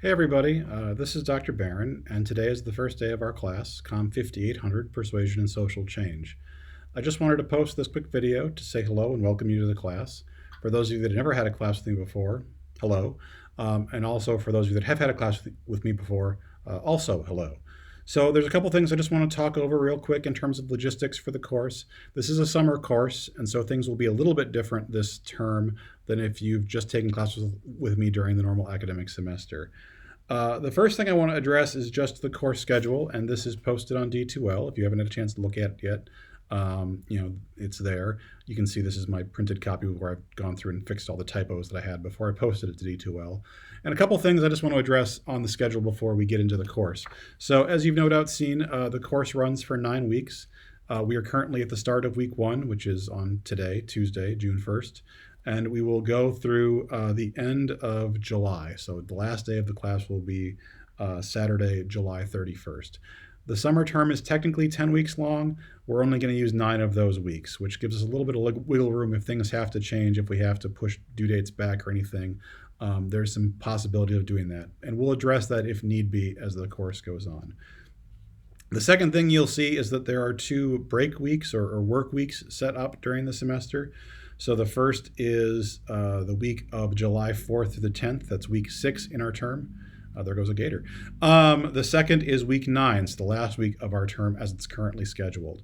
Hey everybody, this is Dr. Barron, and today is the first day of our class, COMM 5800, Persuasion and Social Change. I just wanted to post this quick video to say hello and welcome you to the class. For those of you that have never had a class with me before, hello. And also for those of you that have had a class with me before, also hello. So there's a couple things I just want to talk over real quick in terms of logistics for the course. This is a summer course, and so things will be a little bit different this term than if you've just taken classes with me during the normal academic semester. The first thing I want to address is just the course schedule, and this is posted on D2L. If you haven't had a chance to look at it yet, it's there. You can see this is my printed copy where I've gone through and fixed all the typos that I had before I posted it to D2L. And a couple things I just want to address on the schedule before we get into the course. So as you've no doubt seen, the course runs for 9 weeks. We are currently at the start of week 1, which is on today, Tuesday, June 1st. And we will go through the end of July. So the last day of the class will be Saturday, July 31st. The summer term is technically 10 weeks long. We're only going to use 9 of those weeks, which gives us a little bit of wiggle room if things have to change, if we have to push due dates back or anything. There's some possibility of doing that. And we'll address that if need be as the course goes on. The second thing you'll see is that there are 2 break weeks or work weeks set up during the semester. So the first is the week of July 4th through the 10th. That's week 6 in our term. There goes a gator. The second is week 9, so the last week of our term as it's currently scheduled.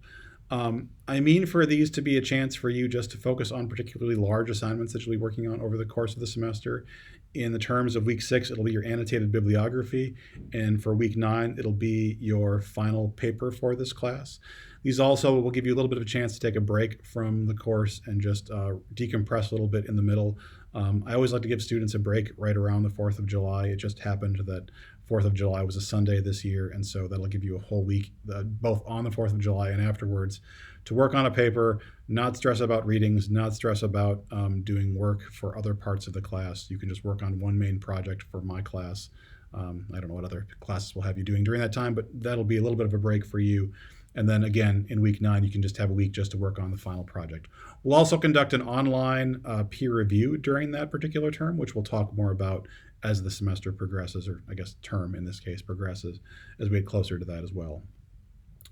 I mean for these to be a chance for you just to focus on particularly large assignments that you'll be working on over the course of the semester. In the terms of week 6, it'll be your annotated bibliography, and for week 9, it'll be your final paper for this class. These also will give you a little bit of a chance to take a break from the course and just decompress a little bit in the middle. I always like to give students a break right around the 4th of July. It just happened that 4th of July was a Sunday this year, and so that'll give you a whole week, both on the 4th of July and afterwards, to work on a paper, not stress about readings, not stress about doing work for other parts of the class. You can just work on one main project for my class. I don't know what other classes will have you doing during that time, but that'll be a little bit of a break for you. And then again, in week 9, you can just have a week just to work on the final project. We'll also conduct an online peer review during that particular term, which we'll talk more about as the semester progresses, or I guess term in this case progresses, as we get closer to that as well.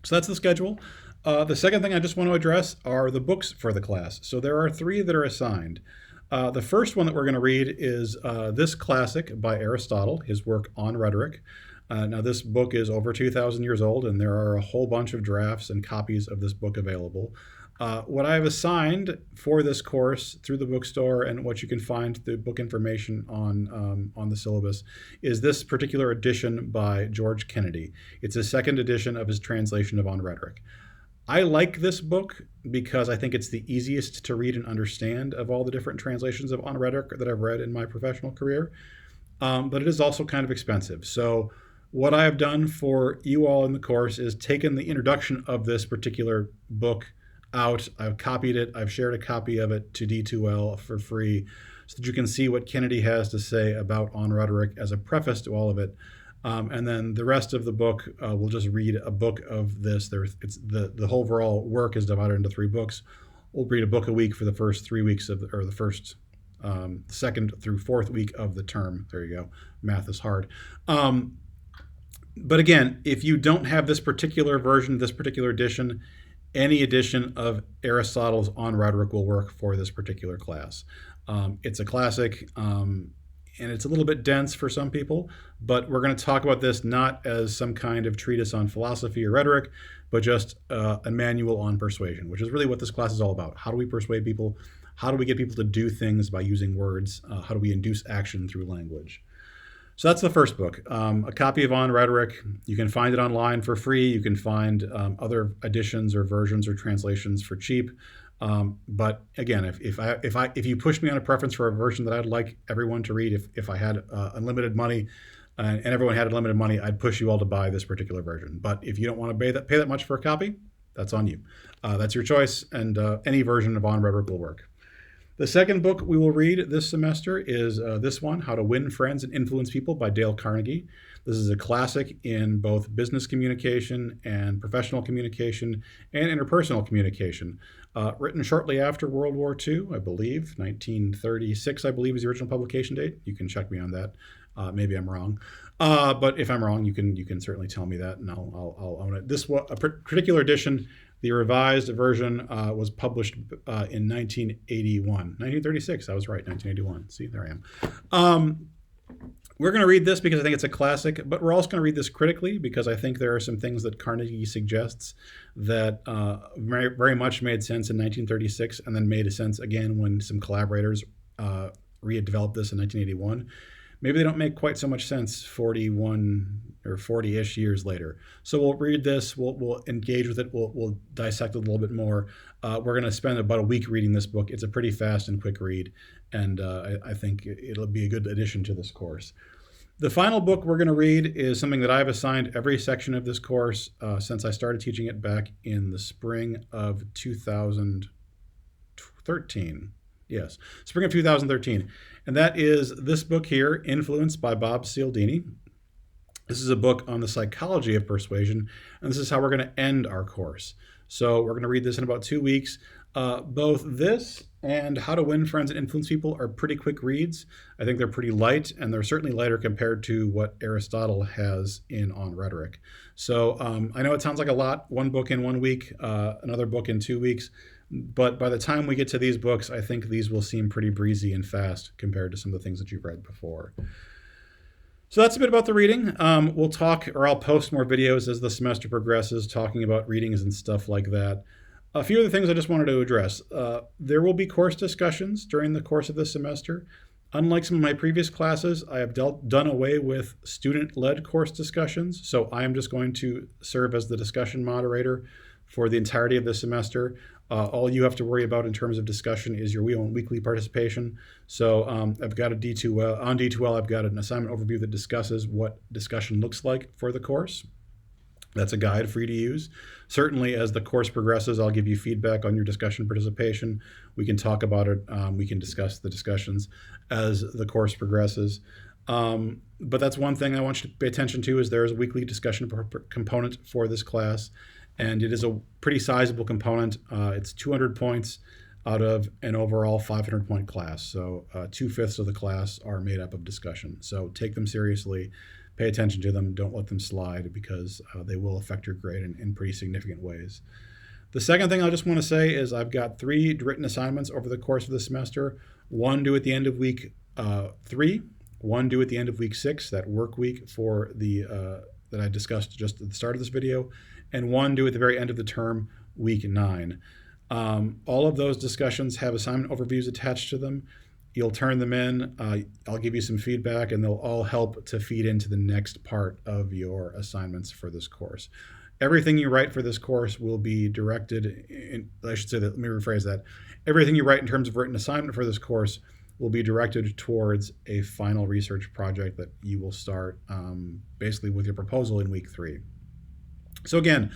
So that's the schedule. The second thing I just want to address are the books for the class. So there are 3 that are assigned. The first one that we're going to read is this classic by Aristotle, his work On Rhetoric. Now this book is over 2,000 years old, and there are a whole bunch of drafts and copies of this book available. What I have assigned for this course through the bookstore and what you can find through book information on the syllabus is this particular edition by George Kennedy. It's a second edition of his translation of On Rhetoric. I like this book because I think it's the easiest to read and understand of all the different translations of On Rhetoric that I've read in my professional career, but it is also kind of expensive. So what I have done for you all in the course is taken the introduction of this particular book out. I've copied it. I've shared a copy of it to D2L for free so that you can see what Kennedy has to say about On Rhetoric as a preface to all of it. And then the rest of the book, we'll just read a book of this. The whole overall work is divided into 3 books. We'll read a book a week for the first 3 weeks of, or the first second through 4th week of the term. There you go. Math is hard. But again, if you don't have this particular version, this particular edition, any edition of Aristotle's On Rhetoric will work for this particular class. It's a classic, and it's a little bit dense for some people, but we're going to talk about this not as some kind of treatise on philosophy or rhetoric, but just a manual on persuasion, which is really what this class is all about. How do we persuade people? How do we get people to do things by using words? How do we induce action through language? So that's the first book, a copy of On Rhetoric. You can find it online for free. You can find other editions or versions or translations for cheap. But again, if you push me on a preference for a version that I'd like everyone to read, if I had unlimited money and everyone had unlimited money, I'd push you all to buy this particular version. But if you don't want to pay that much for a copy, that's on you. That's your choice, and any version of On Rhetoric will work. The second book we will read this semester is this one, How to Win Friends and Influence People by Dale Carnegie. This is a classic in both business communication and professional communication and interpersonal communication. Written shortly after World War II, I believe, 1936, I believe is the original publication date. You can check me on that. Maybe I'm wrong. But if I'm wrong, you can certainly tell me that, and I'll own it. This a particular edition, the revised version, was published in 1936. I was right, 1981. See, there I am. We're going to read this because I think it's a classic, but we're also going to read this critically because I think there are some things that Carnegie suggests that very, very much made sense in 1936 and then made sense again when some collaborators redeveloped this in 1981. Maybe they don't make quite so much sense 41 or 40-ish years later. So we'll read this, we'll engage with it, we'll dissect it a little bit more. We're going to spend about a week reading this book. It's a pretty fast and quick read, and I think it'll be a good addition to this course. The final book we're going to read is something that I've assigned every section of this course since I started teaching it back in the spring of 2013. Yes, spring of 2013. And that is this book here, Influenced by Bob Cialdini. This is a book on the psychology of persuasion, and this is how we're going to end our course. So we're going to read this in about 2 weeks. Both this and How to Win Friends and Influence People are pretty quick reads. I think they're pretty light, and they're certainly lighter compared to what Aristotle has in On Rhetoric. So I know it sounds like a lot, one book in 1 week, another book in 2 weeks, but by the time we get to these books, I think these will seem pretty breezy and fast compared to some of the things that you've read before. So that's a bit about the reading. We'll talk, or I'll post more videos as the semester progresses, talking about readings and stuff like that. A few of the things I just wanted to address. There will be course discussions during the course of this semester. Unlike some of my previous classes, I have done away with student-led course discussions, so I am just going to serve as the discussion moderator for the entirety of the semester. All you have to worry about in terms of discussion is your own weekly participation. So I've got a D2L, on D2L, I've got an assignment overview that discusses what discussion looks like for the course. That's a guide for you to use. Certainly, as the course progresses, I'll give you feedback on your discussion participation. We can talk about it. We can discuss the discussions as the course progresses. But that's one thing I want you to pay attention to is there is a weekly discussion component for this class. And it is a pretty sizable component. It's 200 points out of an overall 500-point class. So 2/5 of the class are made up of discussion. So take them seriously, pay attention to them, don't let them slide because they will affect your grade in pretty significant ways. The second thing I just want to say is I've got 3 written assignments over the course of the semester. 1 due at the end of week 3, 1 due at the end of week 6, that work week for the that I discussed just at the start of this video, and 1 due at the very end of the term, week 9. All of those discussions have assignment overviews attached to them. You'll turn them in, I'll give you some feedback, and they'll all help to feed into the next part of your assignments for this course. Everything you write for this course will be directed, let me rephrase that. Everything you write in terms of written assignment for this course will be directed towards a final research project that you will start basically with your proposal in week 3. So again,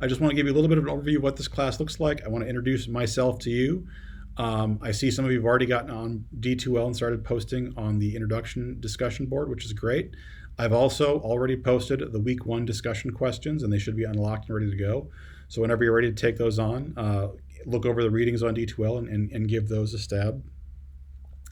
I just want to give you a little bit of an overview of what this class looks like. I want to introduce myself to you. I see some of you have already gotten on D2L and started posting on the introduction discussion board, which is great. I've also already posted the week 1 discussion questions, and they should be unlocked and ready to go. So whenever you're ready to take those on, look over the readings on D2L and give those a stab.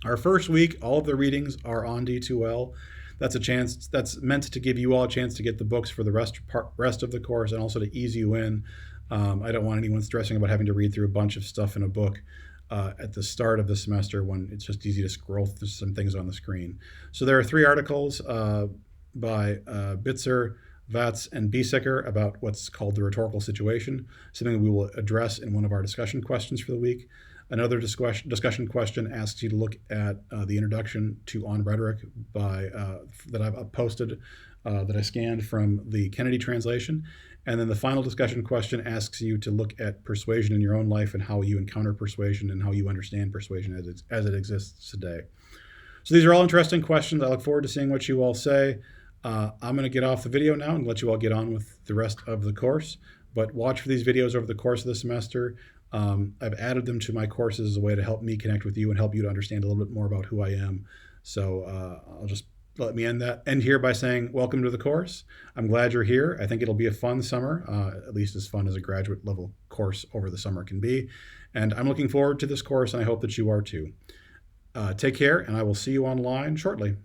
Our first week, all of the readings are on D2L. That's meant to give you all a chance to get the books for the rest of the course and also to ease you in. I don't want anyone stressing about having to read through a bunch of stuff in a book at the start of the semester when it's just easy to scroll through some things on the screen. So there are 3 articles by Bitzer, Vatz, and Biesecker about what's called the rhetorical situation, something we will address in one of our discussion questions for the week. Another discussion question asks you to look at the introduction to On Rhetoric that I've posted, that I scanned from the Kennedy translation. And then the final discussion question asks you to look at persuasion in your own life and how you encounter persuasion and how you understand persuasion as it exists today. So these are all interesting questions. I look forward to seeing what you all say. I'm going to get off the video now and let you all get on with the rest of the course. But watch for these videos over the course of the semester. I've added them to my courses as a way to help me connect with you and help you to understand a little bit more about who I am. So I'll just let me end here by saying welcome to the course. I'm glad you're here. I think it'll be a fun summer, at least as fun as a graduate level course over the summer can be. And I'm looking forward to this course, and I hope that you are too. Take care, and I will see you online shortly.